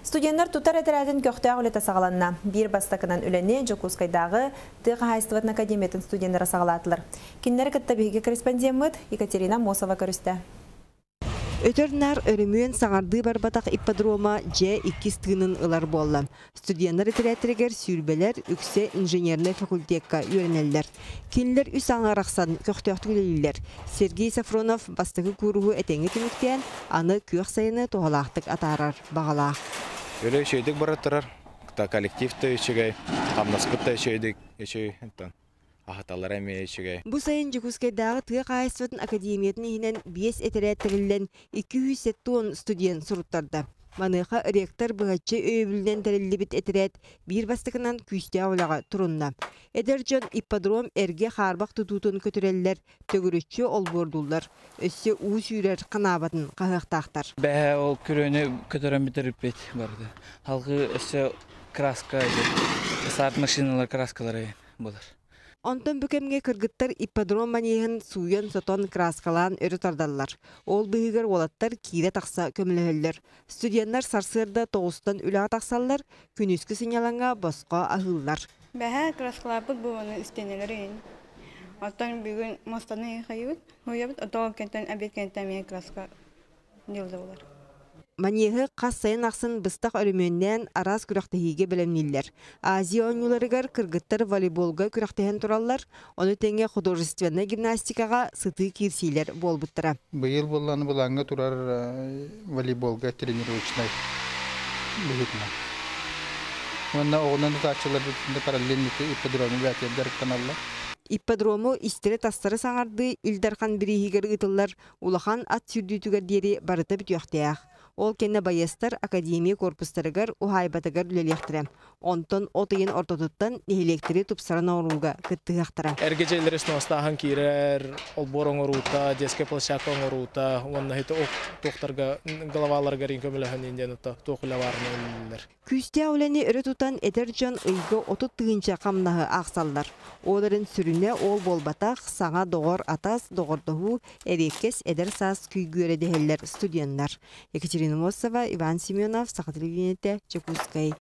Студенттер тутар этерәден көқтәғ үлеті сағаланна. Bir бастакынан үлене Жокускайдағы Тыға Хайстыватын академиятын студенттері сағалатылыр. Кинлер кітті бейге корреспондент Екатерина Мосова көрісті. Өтөрнар өрүмүн саңарды барбатақ ипподрома Ж2 тыынын ылар болла. Студенттер этерәтірегер сүйрбелер үксе инженерный факультетка үйренелер. Кинлер үс аңарақсан көқтөқтүлелілер. Сергей Сафронов бастығы күрігі әтеңі түміктен аны көк сайыны тоғалақтық атарар бағалақ. Öyle şeydik barаттырар. Коллективті ішігей, қамнаспытта ішейдік, Ахаталар әме ішігей. Бұ сайын Жокускайдағы Тыға Хайстыватын академиятын ехінен 5 этерәтірілден 270 студент сұруттарды. Маныға ректор бұғатчы өйбілден тәрелі біт этерәт бір бастықынан күсте аулаға тұрынна. Эдерджон ипподром әрге қарбақ тұтутын көтірелілер төгірітші ол бордулар. Өссе уыз үйрер қанабатын қағықтақтар. Бәе ол күрөні көтірен бітіріп бет барды. Халқы өссе краска, сарт машиналар краскалары болар. Онтон бүкемге кыргыттар ипподром манейін суйын сотон краскалан өрі тардалар. Ол бұйығыр олаттар кире тақса көмілігілер. Студенттар сарсырда тоғыстан үліға тақсалар, күнүскі синяланға босқа ағылар. Бәе краскалар бұд бұғаны істенелерін. Оттан бүгін мостаны қайып, ойабыд, отоғы кенттен әбет кенттен мен краска делді олар. Манеғы қас сайын ақсын быстақ өріменнен арас күрақтығыге білімнелер. Азия ойнуларығар кыргыттар волейболға күрақтығын тұралар, оны тәңе художественный гимнастикаға сыты кирсейлер бол бұттыра. Бұйыл боланы бұлаңға тұрар волейболға тренировочный бұғытына. Онна оғынан да тачылар бүтінде параллельнікі ипподромы бәтелдер каналла. Ипподрому истері тастары саңарды Илдархан бірігігер ұтылар, улахан ат сүрдүйтігер дері барыта бүтіяқтаяқ. Ол кенне байыстар академия корпустарыгар ухайбатыгар үлелектірі. Онтон отыйын ортотуттан нехелектері тупсаран оруға кыттығақтыра. Әргежелер сностахан кирер, олборон орута, детская площадка орута, онна хеті тоқтарға головаларға ринкөміліхін инден тоқылаварны үлелер. Күсте аулені өрі тұтан Эдерджон ұйғы отут тығынша қамнағы ақсалдар. Оларын сүріне ол болбатақ саңа доғыр атас доғырдығы әрекес әдір сас күйгі өредігелер студенттар. Екатерина Мосова, Иван Семенов, Саха телевидениете, Жокускай.